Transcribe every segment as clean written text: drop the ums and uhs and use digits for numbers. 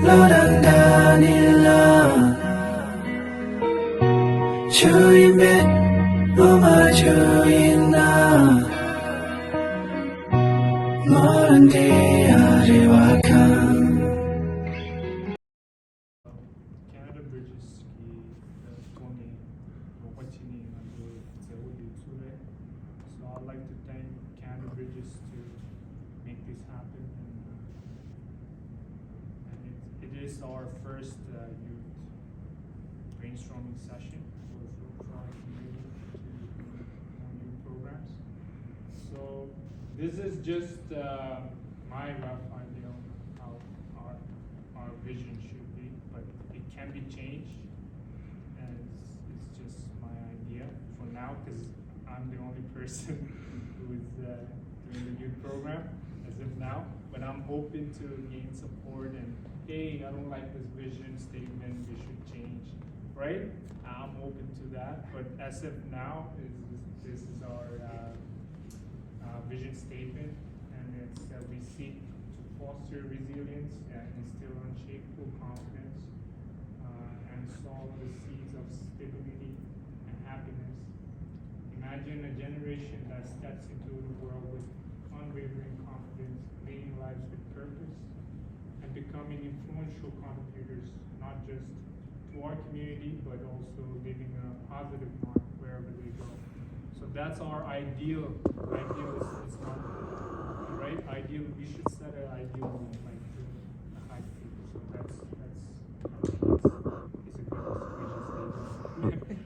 Lodanganila Chuyinbit Uma Chuyina Morandia Riwakan Canada Bridges की Tony Wachini and Zeudi Ture. So I'd like to thank Canada Bridges to make this happen, and it is our first youth brainstorming session for our community to new programs. So this is just my rough idea on how our vision should be, but it can be changed, and it's just my idea for now because I'm the only person who is doing the youth program as of now. But I'm hoping to gain support and hey, I don't like this vision statement, we should change, right? I'm open to that, but as of now, this is our vision statement, and it's that we seek to foster resilience and instill unshakable confidence and sow the seeds of stability and happiness. Imagine a generation that steps into the world with unwavering confidence, leading lives with purpose, and becoming influential contributors, not just to our community, but also leaving a positive mark wherever they go. So that's our ideal. Ideal is not right. Ideal. We should set an ideal like a high peak. So that's is a good vision statement.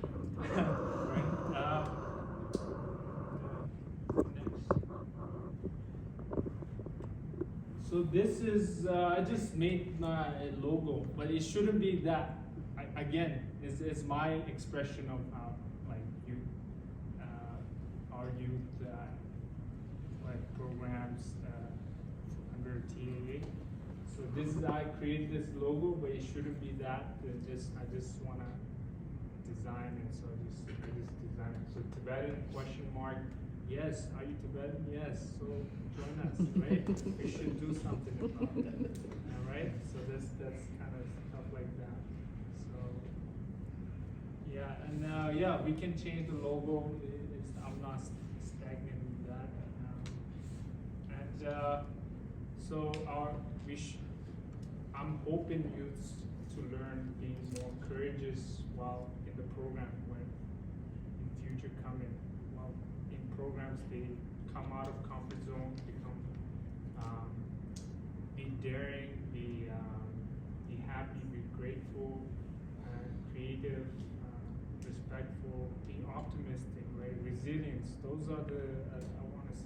Right. Next. So this is I just made my logo, but it shouldn't be that. Again, it's my expression of how like youth, our youth like programs under TAA. So this is I created this logo, but it shouldn't be that. I just wanna design it, so I just design it. So Tibetan question mark. Yes, are you Tibetan? Yes. So join us, right? We should do something about that. All right. So that's kind of stuff like that. So yeah, and yeah, we can change the logo. I'm not stagnant with that. So I'm hoping youths to learn being more courageous while in the program when in future coming. While in programs they come out of comfort zone, become be daring, be happy, be grateful, creative, respectful, be optimistic, right? Resilience. Those are the I want to.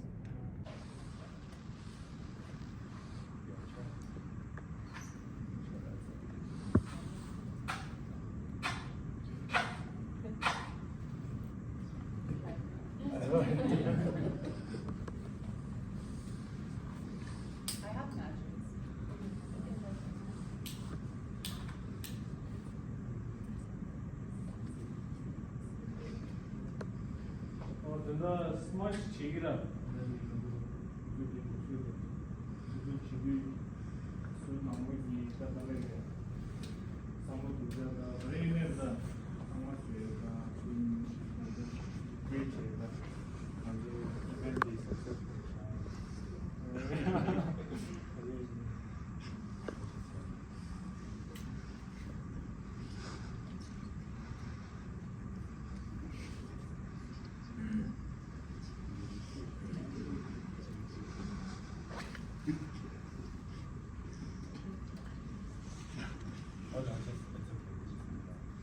I have matches. The smudge cheetah.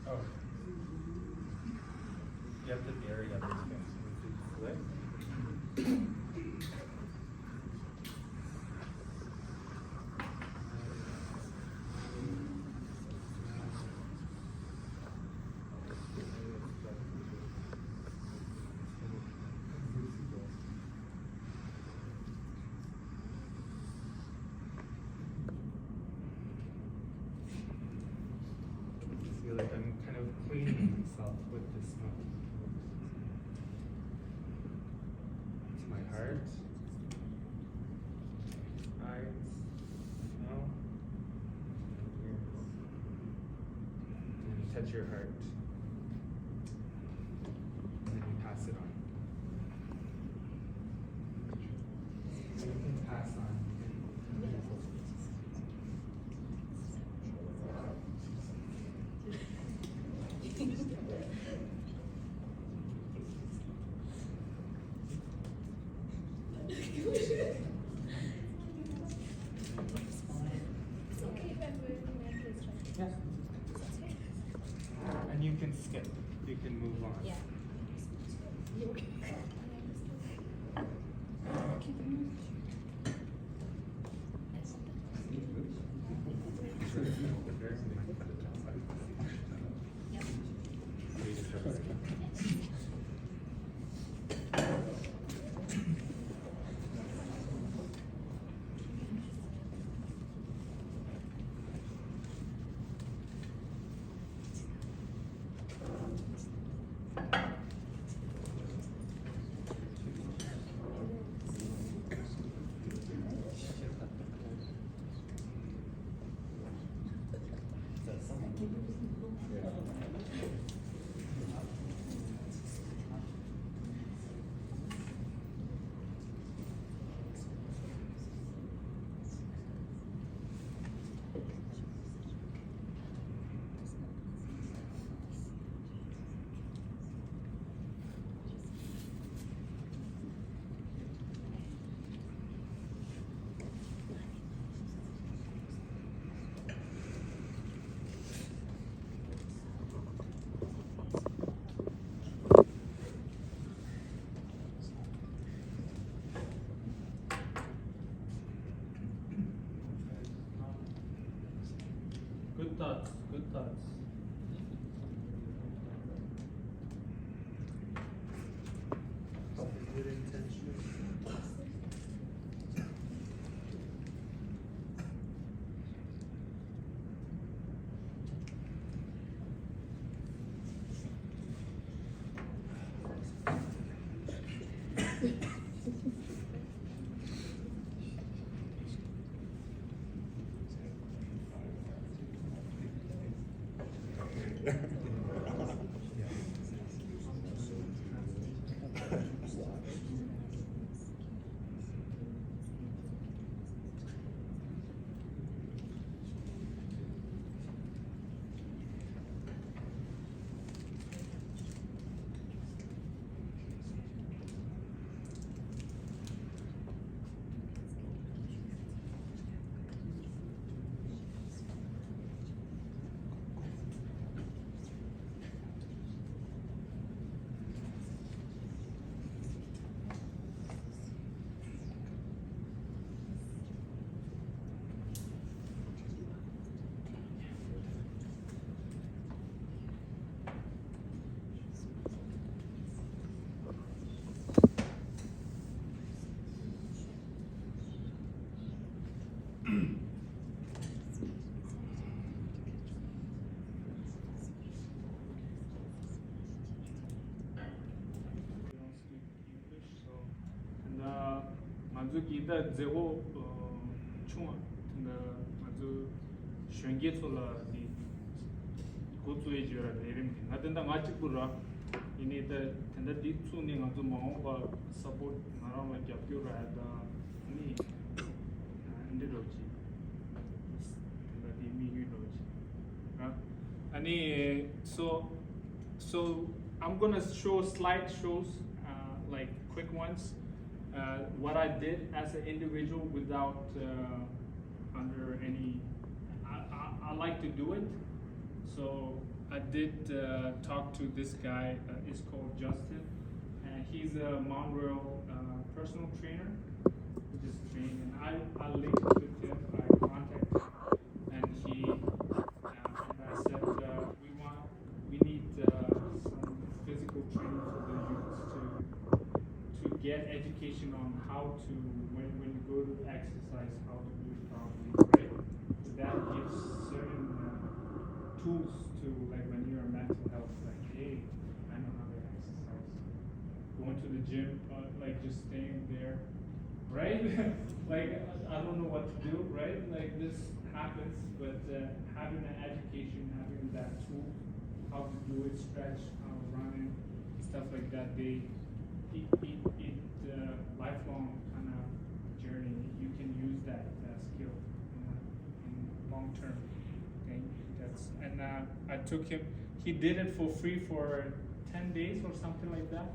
Oh. touch your heart. And then you pass it on. You can pass on. Yeah. And you can skip. You can move on. Yeah. Good thoughts, good thoughts. Good intention. 아주 기다 제고 총 근데 아주 쉔게솔라 디 고츠에 지어라 내림 나든다 마치 부라 이니데 텐데 디츠니 아주 마오바 서포트 나라마 잡교라다 니 인디로지 근데 디미유로지 아니 so I'm gonna show slideshows like quick ones. What I did as an individual without under any, I like to do it. So I did talk to this guy, he's called Justin, and he's a Monreal personal trainer, which is trained, and I linked with him, I contacted, and he, and I said, we need some physical training for the youths to get education on how to, when you go to exercise, how to do it properly, right? So that gives certain tools to, like when you're mental health, like, hey, I know how to exercise. Going to the gym, like just staying there, right? Like, I don't know what to do, right? Like this happens, but having an education, having that tool how to do it, stretch, how to run it, stuff like that. Lifelong kind of journey. You can use that skill in long term. Okay, I took him. He did it for free for 10 days or something like that,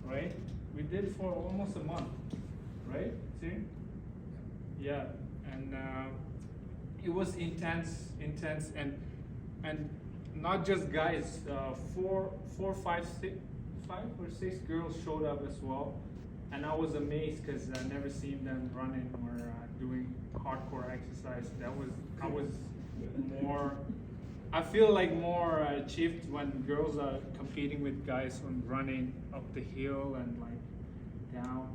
right? We did it for almost a month, right? See? Yeah, and it was intense, and not just guys. Five or six girls showed up as well, and I was amazed because I never seen them running or doing hardcore exercise. I feel like more achieved when girls are competing with guys on running up the hill and like down,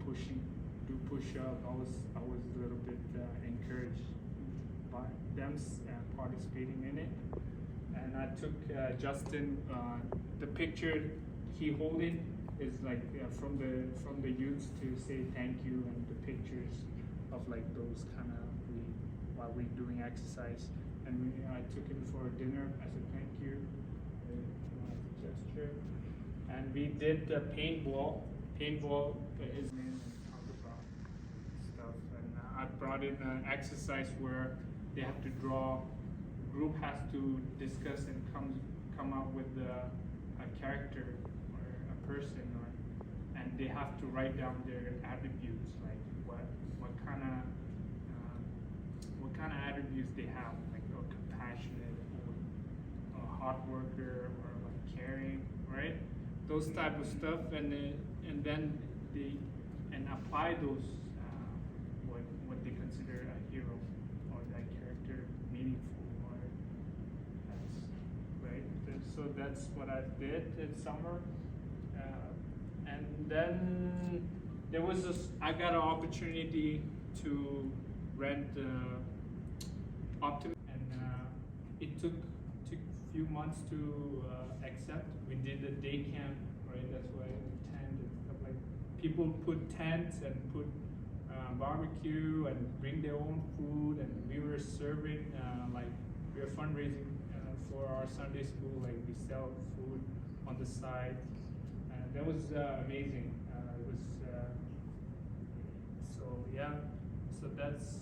do push up. I was a little bit encouraged by them participating in it. And I took Justin. The picture he holding is like from the youths to say thank you, and the pictures of like those kind of while we doing exercise. And I took him for dinner as a thank you, as a gesture. And we did the paintball. Paintball is in stuff. And I brought in an exercise where they have to draw. Group has to discuss and come up with a character or a person, and they have to write down their attributes, like what kind of attributes they have, like compassionate or hard worker or like caring, right? Those type of stuff, and then they apply those what they consider a hero or that character meaningful. So that's what I did in summer, and then I got an opportunity to rent Optim, and it took a few months to accept. We did a day camp, right? That's why tent and stuff like. People put tents and put barbecue and bring their own food, and we were serving like we were fundraising. For our Sunday school, like we sell food on the side, and that was amazing. It was so that's.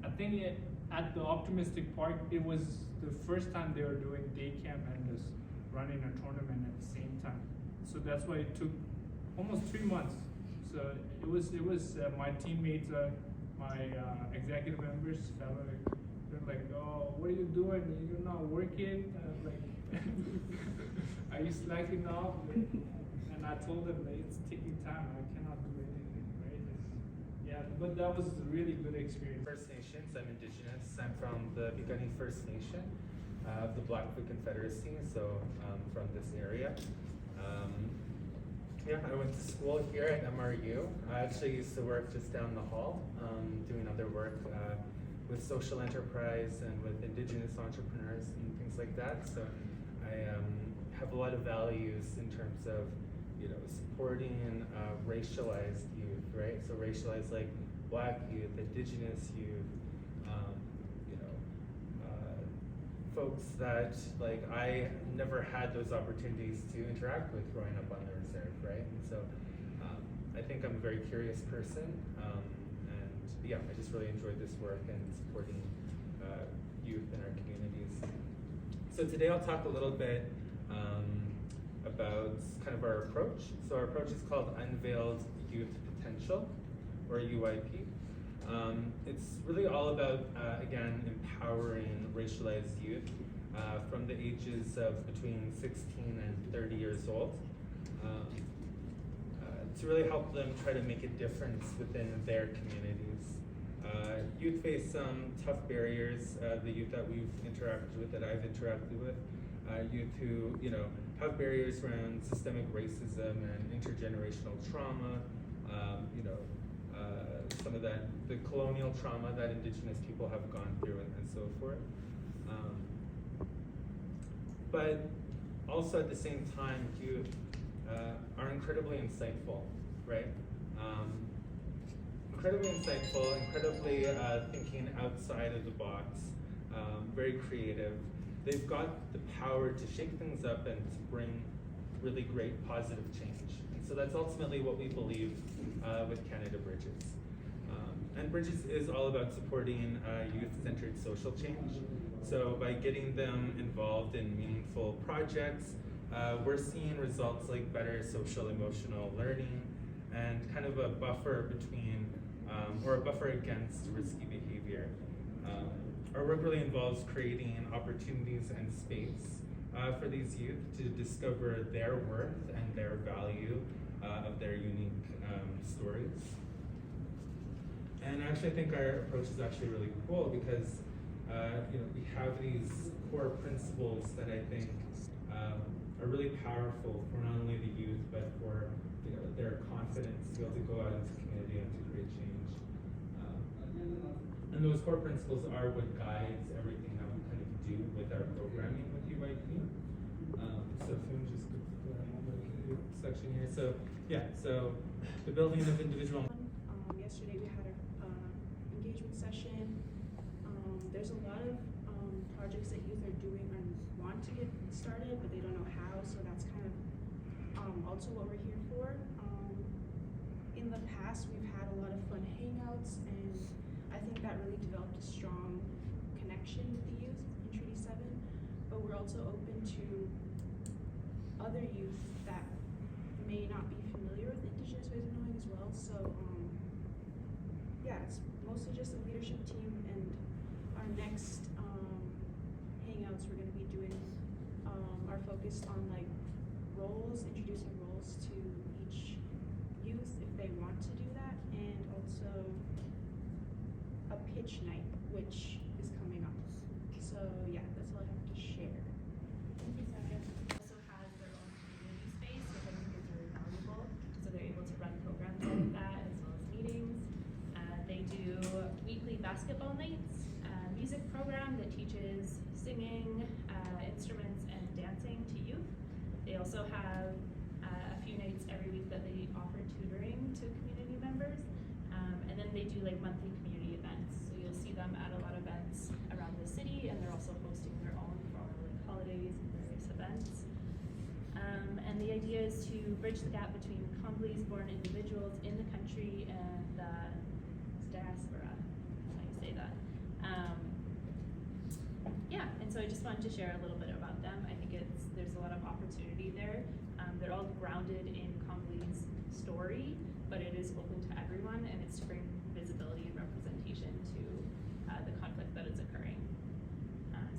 I think at the Optimistic Park, it was the first time they were doing day camp and just running a tournament at the same time. So that's why it took almost 3 months. So it was my teammates, my executive members, they're like, oh, what are you doing? You're not working? Like, are you slacking off? And I told them that it's taking time. I cannot do anything, right? Yeah, but that was a really good experience. First Nations, I'm Indigenous. I'm from the Piikani First Nation of the Blackfoot Confederacy, so from this area. I went to school here at MRU. I actually used to work just down the hall, doing other work with social enterprise and with Indigenous entrepreneurs and things like that. So I have a lot of values in terms of, supporting racialized youth, right? So racialized like Black youth, Indigenous youth, folks that like I never had those opportunities to interact with growing up on the reserve, right? And so I think I'm a very curious person, and I just really enjoyed this work and supporting youth in our communities. So today I'll talk a little bit about kind of our approach. So our approach is called Unveiled Youth Potential, or UYP. It's really all about, again, empowering racialized youth from the ages of between 16 and 30 years old to really help them try to make a difference within their communities. Youth face some tough barriers, the youth that we've interacted with, that I've interacted with, youth who, have barriers around systemic racism and intergenerational trauma, some of the colonial trauma that Indigenous people have gone through and so forth. But also at the same time, youth are incredibly insightful, right? Incredibly insightful, incredibly thinking outside of the box, very creative. they've got the power to shake things up and to bring really great positive change. And so that's ultimately what we believe with Canada Bridges. And Bridges is all about supporting youth-centered social change. So by getting them involved in meaningful projects, we're seeing results like better social emotional learning and kind of a buffer between, or a buffer against risky behavior. Our work really involves creating opportunities and space for these youth to discover their worth and their value of their unique stories. And actually, I think our approach is actually really cool because we have these core principles that I think are really powerful for not only the youth but for their confidence to be able to go out into community and to create change. And those core principles are what guides everything that we kind of do with our programming with UIP. So if you just go to the section here. So yeah, so the building of individual. Yesterday we had a engagement session. There's a lot of projects that youth are doing and want to get started, but they don't know how. So that's kind of also what we're here for. In the past, we've had a lot of fun hangouts, and I think that really developed a strong connection with the youth in Treaty 7. But we're also open to other youth that may not be familiar with Indigenous ways of knowing as well. So yeah, it's mostly just a leadership team, and our next hangouts we're going to be doing are focused on like roles, introducing roles to each youth if they want to do that, and also a pitch night which is coming up. So yeah, that's all I have to share. Thank you, Sarah. Also has their own community space, which I think is really valuable. So they're able to run programs like that as well as meetings. They do weekly basketball nights, music program that teaches singing, instruments, and dancing to youth. They also have a few nights every week that they offer tutoring to community members. And then they do like monthly community events. So you'll see them at a lot of events around the city, and they're also hosting their own for like holidays and various events. And the idea is to bridge the gap between Congolese-born individuals in the country and the diaspora, how you say that. Yeah, and so I just wanted to share a little bit about them. I think there's a lot of opportunity there. They're all grounded in Congolese story, but it is open to everyone, and it's to bring visibility and representation to the conflict that is occurring.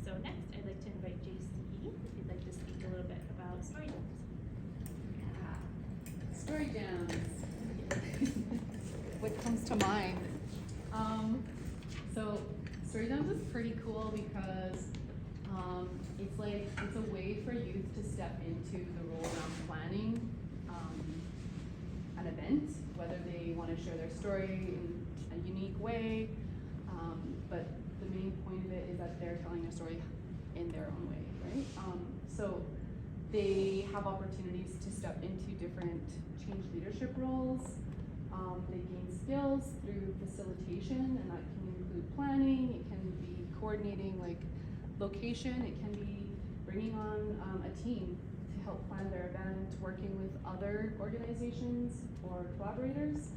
So next, I'd like to invite JC, if you'd like to speak a little bit about story jams. Yeah. Story jams. What comes to mind? So story jams is pretty cool because it's a way for youth to step into the role around planning an event, whether they want to share their story in a unique way, but the main point of it is that they're telling a story in their own way, right? So they have opportunities to step into different change leadership roles. They gain skills through facilitation, and that can include planning, it can be coordinating like location, it can be bringing on a team to help plan their event, working with other organizations or collaborators.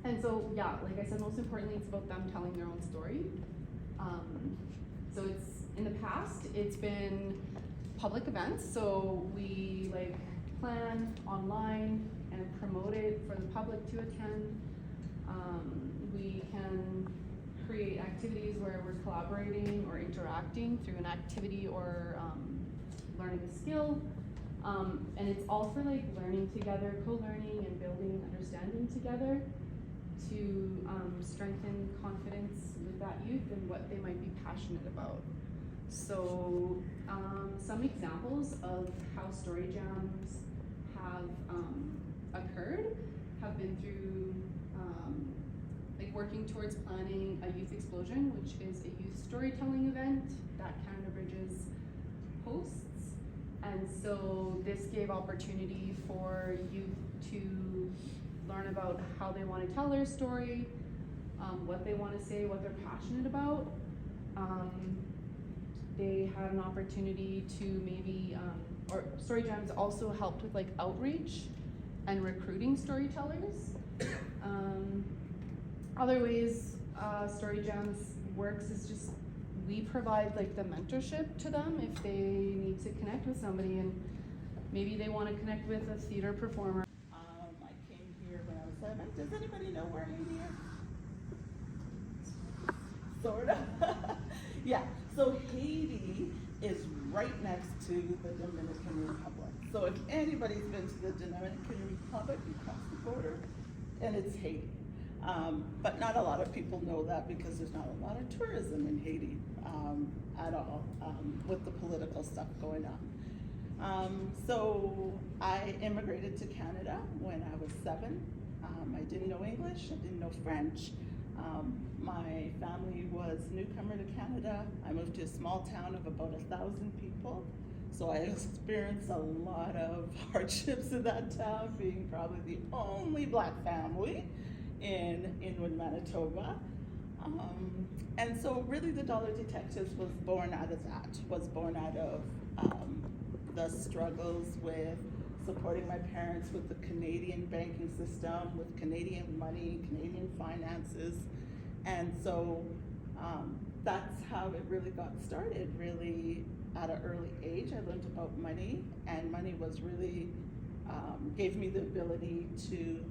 And so, yeah, like I said, most importantly, it's about them telling their own story. So in the past, it's been public events. So we like plan online and promote it for the public to attend. We can create activities where we're collaborating or interacting through an activity or learning a skill. And it's all for like learning together, co-learning and building understanding together to strengthen confidence with that youth and what they might be passionate about. So some examples of how story jams have occurred have been through like working towards planning a youth explosion, which is a youth storytelling event that Canada Bridges hosts. And so this gave opportunity for youth to learn about how they want to tell their story, what they want to say, what they're passionate about. they had an opportunity to maybe, or Story Jams also helped with like outreach and recruiting storytellers. Other ways Story Jams works is just we provide like the mentorship to them if they need to connect with somebody, and maybe they want to connect with a theater performer. I came here when I was 7. Does anybody know where Haiti is? Sort of. Yeah. So Haiti is right next to the Dominican Republic. So if anybody's been to the Dominican Republic, you cross the border, and it's Haiti. But not a lot of people know that because there's not a lot of tourism in Haiti at all with the political stuff going on. So I immigrated to Canada when I was 7. I didn't know English, I didn't know French. My family was newcomer to Canada. I moved to a small town of about 1,000 people. So I experienced a lot of hardships in that town, being probably the only Black family in Inwood, Manitoba. And so really the Dollar Detectives was born out of that, was born out of the struggles with supporting my parents with the Canadian banking system, with Canadian money, Canadian finances. And so that's how it really got started. Really at an early age, I learned about money, and money was really, gave me the ability to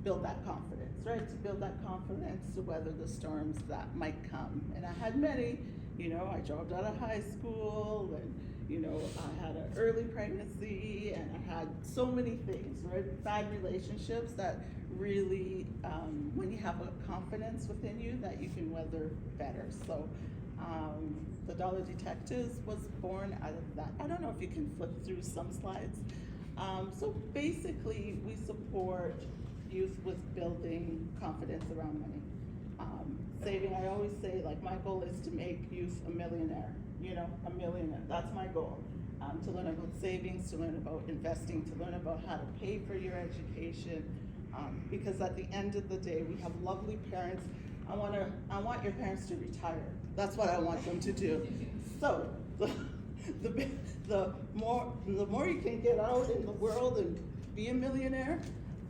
build that confidence, right? To build that confidence to weather the storms that might come. And I had many, you know, I dropped out of high school, and you know, I had an early pregnancy, and I had so many things, right? Bad relationships that really, when you have a confidence within you, that you can weather better. So the Dollar Detectives was born out of that. I don't know if you can flip through some slides. So basically, we support youth with building confidence around money. Saving, I always say, like, my goal is to make youth a millionaire, you know, a millionaire. That's my goal. To learn about savings, to learn about investing, to learn about how to pay for your education. Because at the end of the day, we have lovely parents. I want your parents to retire. That's what I want them to do. So the more you can get out in the world and be a millionaire,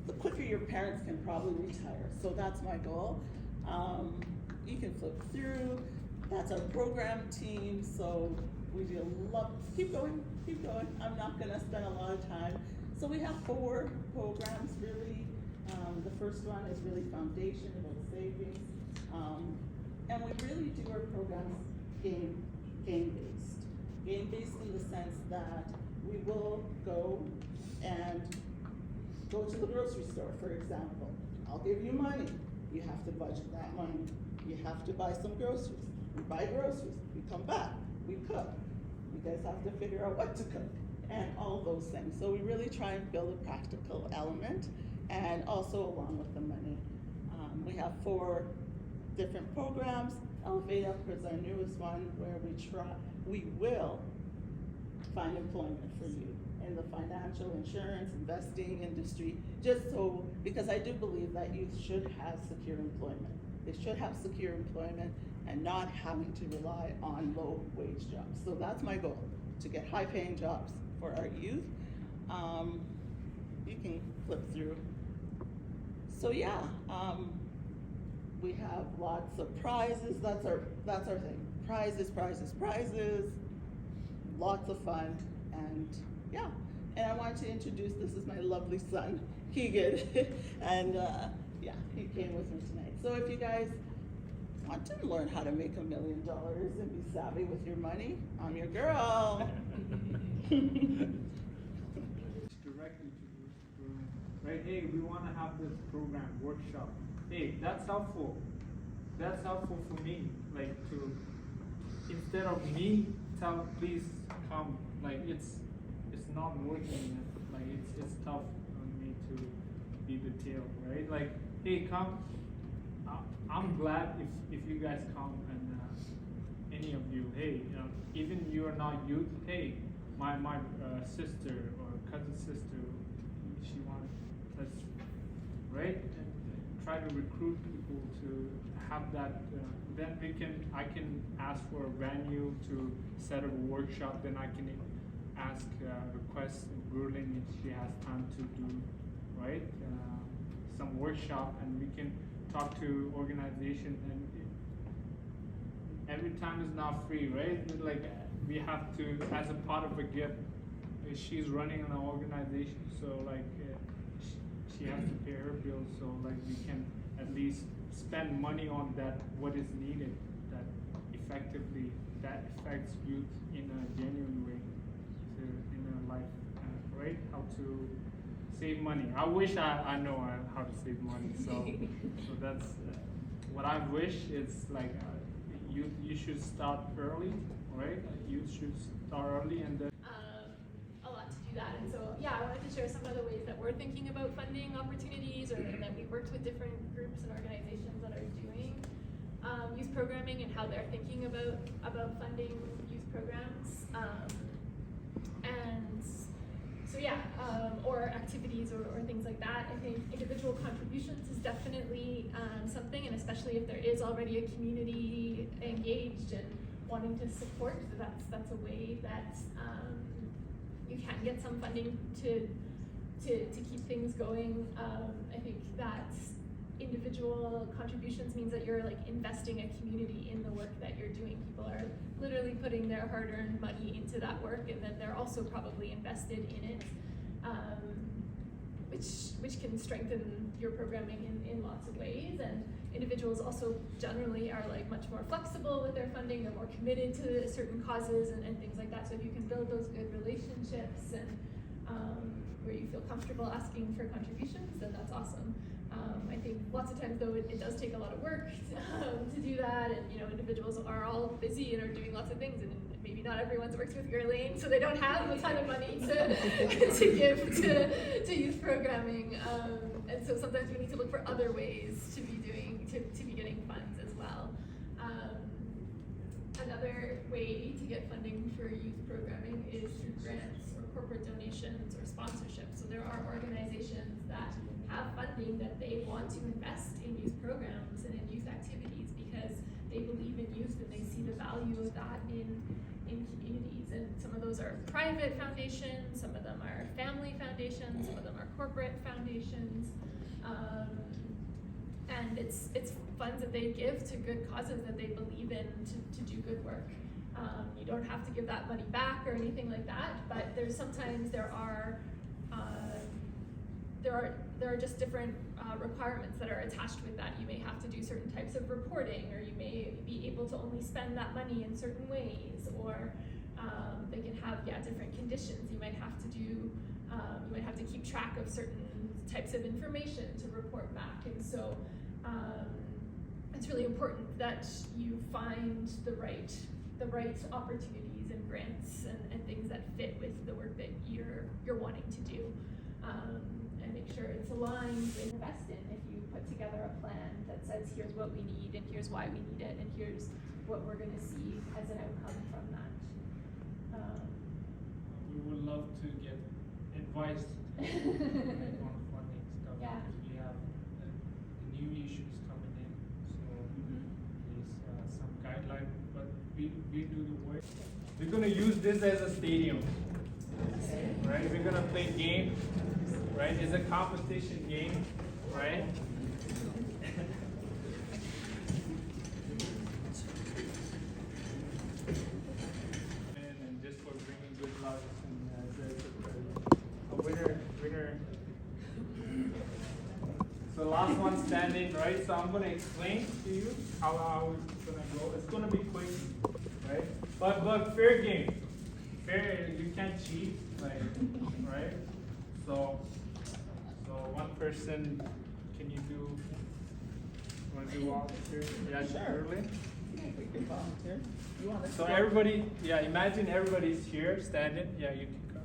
the quicker your parents can probably retire. So that's my goal. You can flip through. That's our program team. So we do a lot. Keep going. I'm not gonna spend a lot of time. So we have 4 programs really. The first one is really foundation about savings. And we really do our programs game-based. Game-based in the sense that we will go to the grocery store, for example. I'll give you money. You have to budget that money. You have to buy some groceries. We buy groceries. We come back. We cook. You guys have to figure out what to cook and all those things. So we really try and build a practical element, and also along with the money. We have 4 different programs. Elevate Up is our newest one, where we will find employment for you in the financial, insurance, investing industry, just so, because I do believe that youth should have secure employment. They should have secure employment and not having to rely on low wage jobs. So that's my goal, to get high paying jobs for our youth. You can flip through. So yeah, we have lots of prizes. That's our thing. Prizes, lots of fun, and yeah. And I want to introduce, this is my lovely son, Keegan, and yeah, he came with me tonight. So if you guys want to learn how to make $1 million and be savvy with your money, I'm your girl. Directly to this, right? Hey, we want to have this program workshop. Hey, that's helpful. That's helpful for me. Like, to, instead of me tell, please come. Like, it's not working. Like, it's tough on me to be the tail, right? Like, hey, come. I'm glad if you guys come, and any of you. Hey, even you are not youth. Hey, my sister or cousin sister, she wants, let's, right? And try to recruit people to have that then I can ask for a venue to set up a workshop. Then I can ask, request Gurling if she has time to do, right, some workshop, and we can talk to organizations. And every time is not free, right? Like we have to, as a part of a gift. She's running an organization, so like she has to pay her bills. So like we can at least spend money on that, what is needed, that effectively that affects youth in a genuine way, in a life, right? How to save money. I wish I know how to save money. So that's what I wish is like you should start early, right? Youth should start early, and then a lot to do that. And so, yeah, I wanted to share some of the ways that we're thinking about funding opportunities, or that we worked with different groups and organizations that are doing youth programming and how they're thinking about funding youth programs. And so, yeah, or activities or things like that. I think individual contributions is definitely something, and especially if there is already a community engaged and wanting to support, that's a way that you can get some funding to keep things going. I think that individual contributions means that you're like investing a community in the work that you're doing. People are literally putting their hard-earned money into that work, and then they're also probably invested in it, which can strengthen your programming in lots of ways. And individuals also generally are like much more flexible with their funding. They're more committed to certain causes and things like that. So if you can build those good relationships and where you feel comfortable asking for contributions, then that's awesome. I think lots of times though it does take a lot of work to do that, and individuals are all busy and are doing lots of things, and maybe not everyone's works with Gurleen, so they don't have a ton of money to give to youth programming, and so sometimes we need to look for other ways to be getting funds as well. Another way to get funding for youth programming is through grants or corporate donations or sponsorships. So there are organizations that have funding that they want to invest in youth programs and in youth activities because they believe in youth and they see the value of that in communities. And some of those are private foundations, some of them are family foundations, some of them are corporate foundations. And it's funds that they give to good causes that they believe in to do good work. You don't have to give that money back or anything like that, but sometimes there are just different requirements that are attached with that. You may have to do certain types of reporting, or you may be able to only spend that money in certain ways, or they can have different conditions. You might have to keep track of certain types of information to report back, and so it's really important that you find the right opportunities and grants and things that fit with the work that you're wanting to do, and make sure it's aligned with invest in. If you put together a plan that says here's what we need and here's why we need it and here's what we're going to see as an outcome from that. We would love to get advice on funding stuff, Yeah. because we have the new issues coming in, so there's some guideline, but we do the work. We're going to use this as a stadium, right? We're going to play game, right? It's a competition game, right? And just for bringing good luck and a winner. So last one standing, right? So I'm gonna explain to you how it's gonna go. It's gonna be quick, right? But fair game. Fair, you can't cheat, like, right? So one person, can you wanna do volunteer? Yeah, Sure. Early. We can volunteer. You want to So everybody, imagine everybody's here, standing. Yeah, you can come.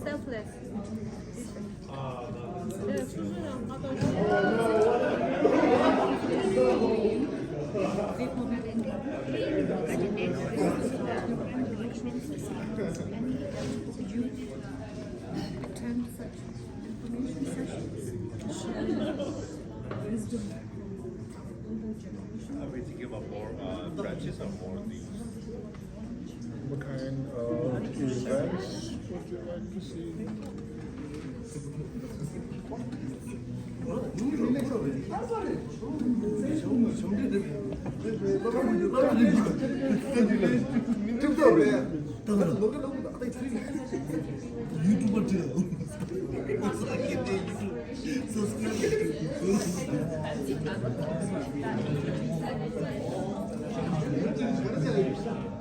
Selfless. Are we thinking about more branches or more leaves? What kind of events would you like to see?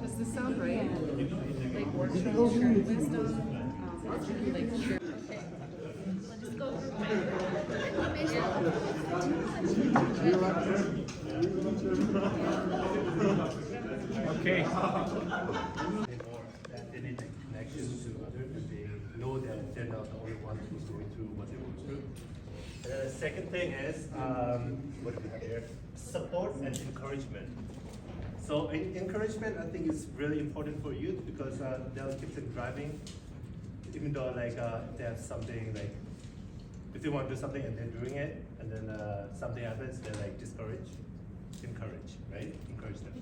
Does this sound right? Like workshops, sharing wisdom, like share. Okay. Or that they need a connection to others, that they know that they're not the only one who's going through what they went through. And the second thing is, what do we have here? Support and encouragement. So encouragement, I think, is really important for youth because they'll keep them driving, even though like they have something like, if they want to do something and they're doing it, and then something happens, they're like discouraged. Encourage, right? Encourage them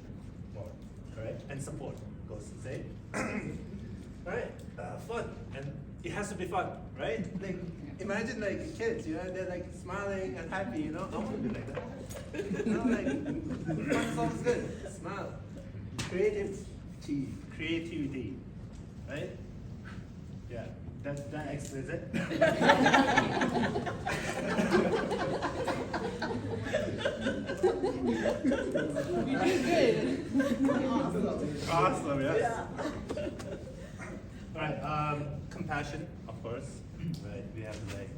more, correct? And support goes to say. Right, fun, and it has to be fun, right? Like imagine like kids, you know, they're like smiling and happy, you know. I want to be like that. You know, like fun sounds good. Smile, creativity, right? Yeah, that explains it. You did good. Awesome, yes. Right, compassion, of course. Right, we have like,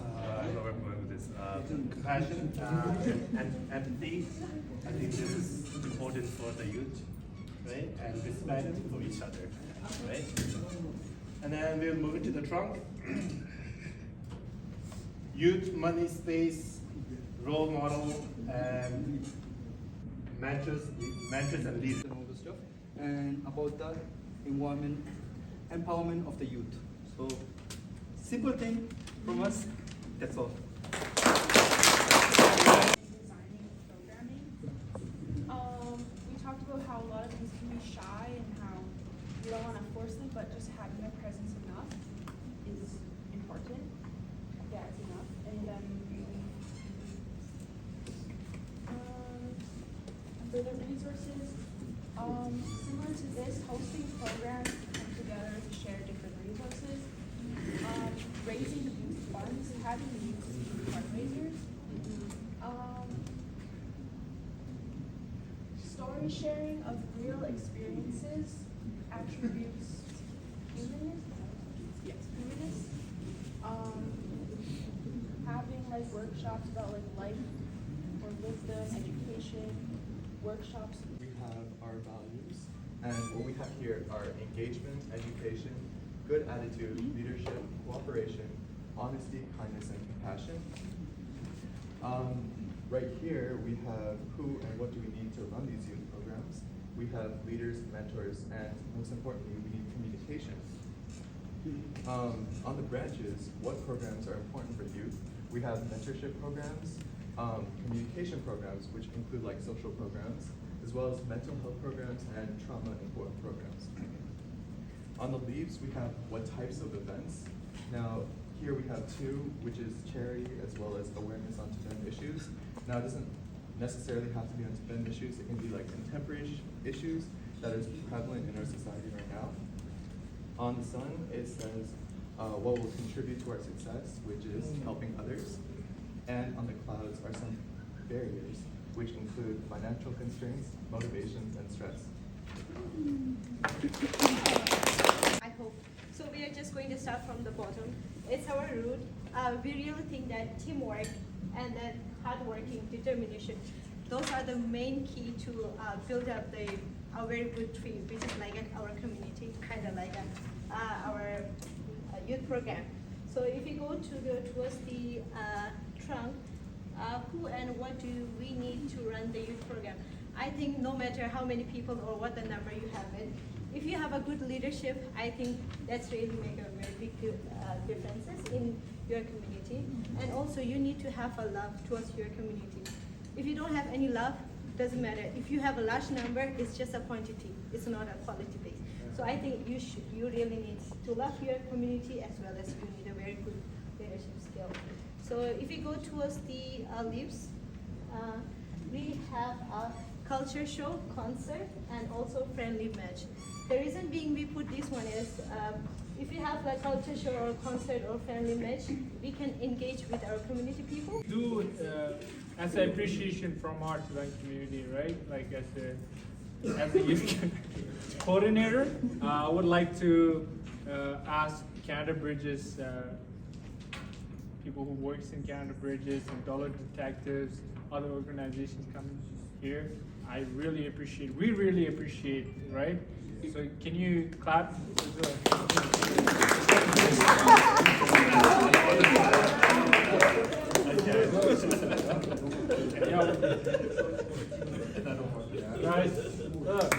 I don't know where I'm going with this. Compassion and empathy. I think this is important for the youth, right? And respect for each other, right? And then we'll move into the trunk. Youth, money, space, role model, and mentors and leaders. And all the stuff, and about the empowerment of the youth. So, simple thing from us, that's all. Designing and programming. We talked about how a lot of things can be shy and how you don't want to force them, but just having their presence enough is important. Yeah, it's enough. And then for the resources, similar to this, hosting programs to come together to share different resources, raising youth funds, having youth be fundraisers, story sharing of real experiences attributes humanness. Yes, humanness. Having like workshops about like life or wisdom, education, workshops. We have our values, and what we have here are engagement, education, good attitude, leadership, cooperation, honesty, kindness, and compassion. Right here, we have who and what do we need to run these youth programs. We have leaders, mentors, and most importantly, we need communication. On the branches, what programs are important for youth? We have mentorship programs, communication programs, which include like social programs, as well as mental health programs and trauma-informed programs. On the leaves, we have what types of events. Now, here we have two, which is charity as well as awareness on Tibetan issues. Now, it doesn't necessarily have to be on Tibetan issues. It can be like contemporary issues. that is prevalent in our society right now. On the sun, it says what will contribute to our success, which is helping others. And on the clouds are some barriers, which include financial constraints, motivations, and stress. I hope. So we are just going to start from the bottom. It's our root. We really think that teamwork and then hardworking, determination, those are the main key to build up a very good tree, which is like our community, kind of like our youth program. So if you go towards the trunk, who and what do we need to run the youth program? I think no matter how many people or what the number you have it, if you have a good leadership, I think that's really make a very big differences in your community. And also you need to have a love towards your community. If you don't have any love, doesn't matter. If you have a large number, it's just a quantity. It's not a quality base. So I think you really need to love your community as well as you need a very good leadership skill. So if you go towards the leaves, we have a culture show, concert, and also friendly match. The reason being we put this one is, if you have like culture show or concert or friendly match, we can engage with our community people. Do as an appreciation from our Tibetan community, right? Like as a youth coordinator, I would like to ask Canada Bridges, people who works in Canada Bridges and dollar detectives, other organizations coming here. I really appreciate, we really appreciate, right? So can you clap? Guys, look.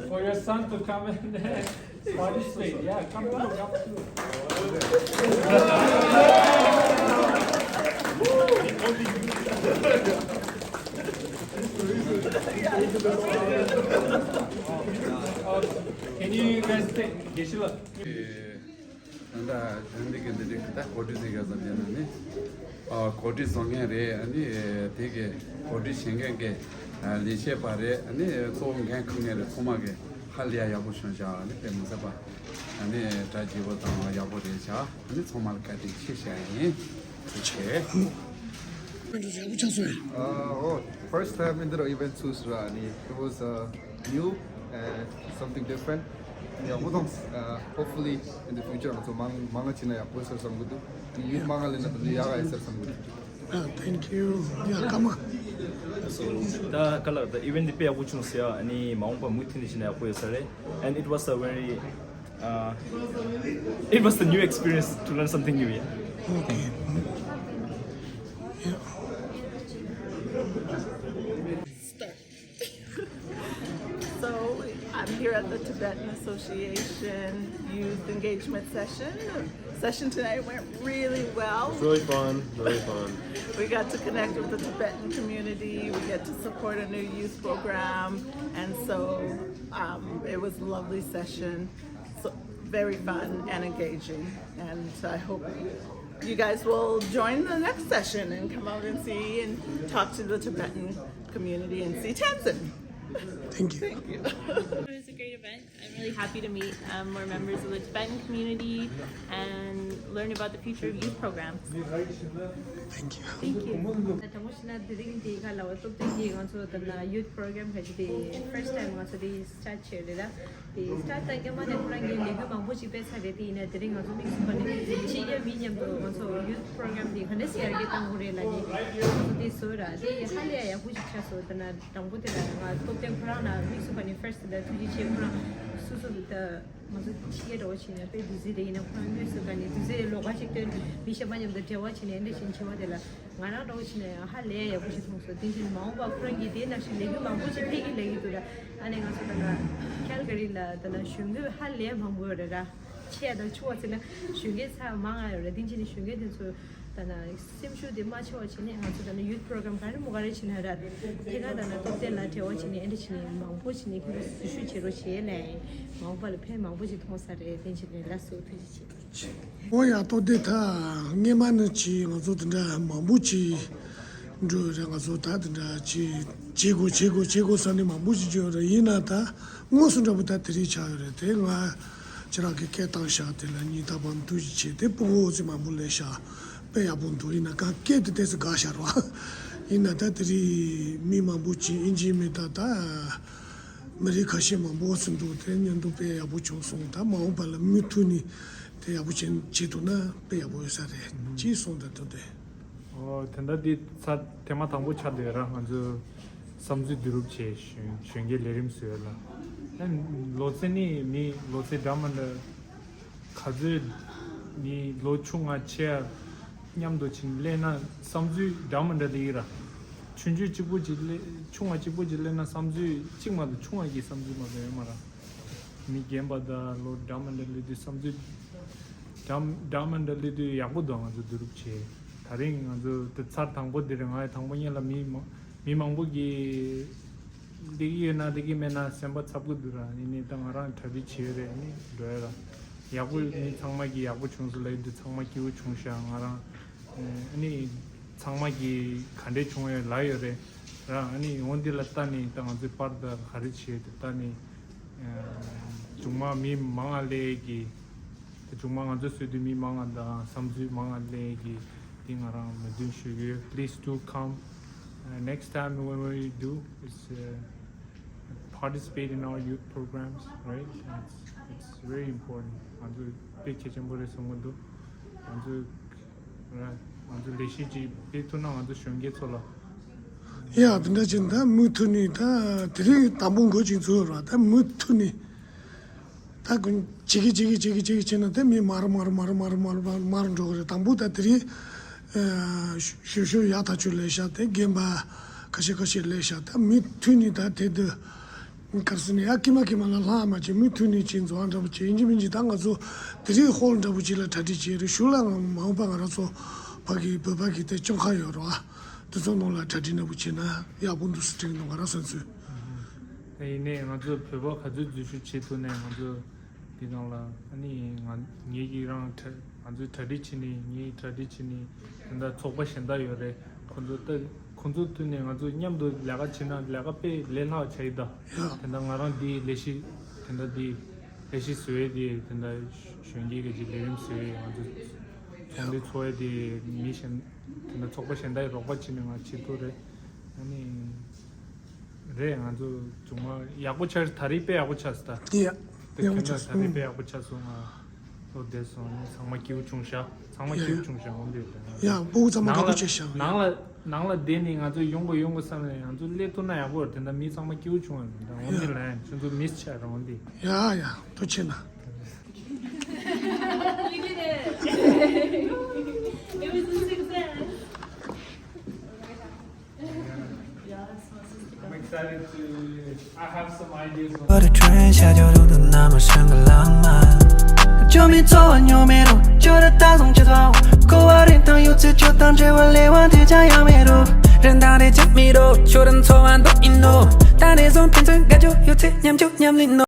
For your son to come and participate. Yeah, come through, come through. Can you guys take Geshila? anda ndike kata kodi siga sabjana kodi songe re ani tege kodi shingenge lishe pare ani songe khune re somage halya yabu shanja ani pemusaba ani tajibo tama yabu re cha ani somal kati chishani che First time in the event it was new and something different. Yeah, hopefully in the future also mangatina ya poster samgudu you mangalina the yaga isa samgudu. Thank you. Yeah, come on. So the color the event the pay which was any maungpa mutinishina poesare and it was a very it was the new experience to learn something new. Yeah. Okay. Yeah. So I'm here at the Tibetan Association Youth Engagement Session. The session tonight went really well. It's really fun, really fun. We got to connect with the Tibetan community. We get to support a new youth program. And so it was a lovely session. So, very fun and engaging. And I hope you guys will join the next session and come out and see and talk to the Tibetan community and see Tenzin. Thank you. Thank you. It was a great event. I'm really happy to meet more members of the Tibetan community and learn about the future of youth programs. Thank you. Thank you. Youth program has the first time also the start here. The start like a man and bringing the human bush best had it in a drink of mix for medium also youth program the Hanesia get on this soda. The Halia which chasot and Tambuta, Purana, mix of first the 2G 수수부터 먼저 치게로 치네 배 디지데 이나 프랑스 간이 디제 로가식들 비셔만님도 대화치네 근데 신치와들라 만나도 치네 할래 야부시 통서 딘진 마오바 프랑기 데나시 레그 망부지 페기 레기도라 안에 가서다가 캘거리라 다나 슝그 할래 망부여라 치야도 추워지나 슝게 사 망아요 딘진이 슝게 된소 다나 심슈데 마치와치네 하서다나 유th 프로그램 가는 뭐가래 치나라 제가 다나 또텔라 대화치네 엔디치네 망부치네 그 수슈치로 치네 망부를 페 망부지 통사래 딘진이 라소 되지 오야 또 데이터 네만은 지 어서든가 마무지 저랑서 다든가 지 제고 선이 마무지 저라 이나다 무슨부터 드리차요래 대가 저렇게 개당샤들라 니다번 두지 대보지 마물레샤 배야분도 이나가 깨듯해서 가샤로 이나다들이 미마부지 인지메다다 메리카시마 무슨도 대년도 배야부총 송다 마음발 미투니 대야부친 지도나 배야부사래 지송다도데 텐다디 사 테마 당부 차데라 아주 삼지 드룹체 쉔게 레림스여라 난 로세니 미 로세 담만다 카즈 미 로충아 체 냠도 친레나 삼지 담만다리라 춘주 지부질레 충아 지부질레나 삼지 칭마도 충아기 삼지마도 마라 미 gem바다 로 담만다리디 삼지 담만다리디 야부도 아주 드룹체 다른 아주 뜻사 당보들은 아예 당보니라 미망보기 되기나 되기면나 sembat sabudura ini tangaran thabi chire ni doera yagul ni changmagi yagu chungsulai de changmagi u chungsha ngara ani changmagi khande chungye layore ra ani ondi latani tangazi parda khari chie tani chungma mi mangalegi chungma ngazu sudi mi mangada samju mangalegi tingara medun shuge please do come next time when we do is participate in our youth programs, right? It's very important. Anju picture chambore samudu, anju leshi petuna anju shunge chola. 야, 근데 진짜 무투니다 들이 담은 거 진짜로 다 무투니 다그 지기 지는데 미 마르 저거 담보다 들이 슈슈 야타 줄레샤데 gemba kashi lesha다 미투니다 데드 가르스니 아키마키마라 라마지 미투니 진조 안잡지 인지민지 당가서 들이 홀 잡지라 다디지르 슐랑 마우방아라서 바기 때 정하여로 두zon노라 다디나 부치나 야분도 스트링 거라선수 네 아주 배워 가지고 주시 제도네 아주 비나라 아니 얘기랑 아주 tradition이 근데 초바신다 요래 콘도트네 아주 냠도 내가 지나 내가 빼 레나 차이다 근데 나랑 디 레시 근데 디 레시 스웨디 근데 쉔기게 지 레림 스웨 아주 근데 초에디 미션 근데 초바신다 로바치는 아치도래 아니 레 아주 정말 야구차 다리 빼 야구차스다 예 근데 다리 빼 야구차송아 또 됐어 정말 기우 중샤 정말 기우 중샤 온데 야 보자 먹고 주셔 나라 데닝 아주 용고 사네 아주 레토나 야고 된다 미 정말 기우 중한다 온데래 진짜 미스차 온데 야야 도치나 You did it! It was a success! I'm excited to I have some ideas on 我的春夏秋冬都那么深刻浪漫就没昨晚有没路就得打从节奏狗娃的当有次就当这我来往的家样没路人大的加密度就等昨晚都引路大的从天真感觉有次念就念里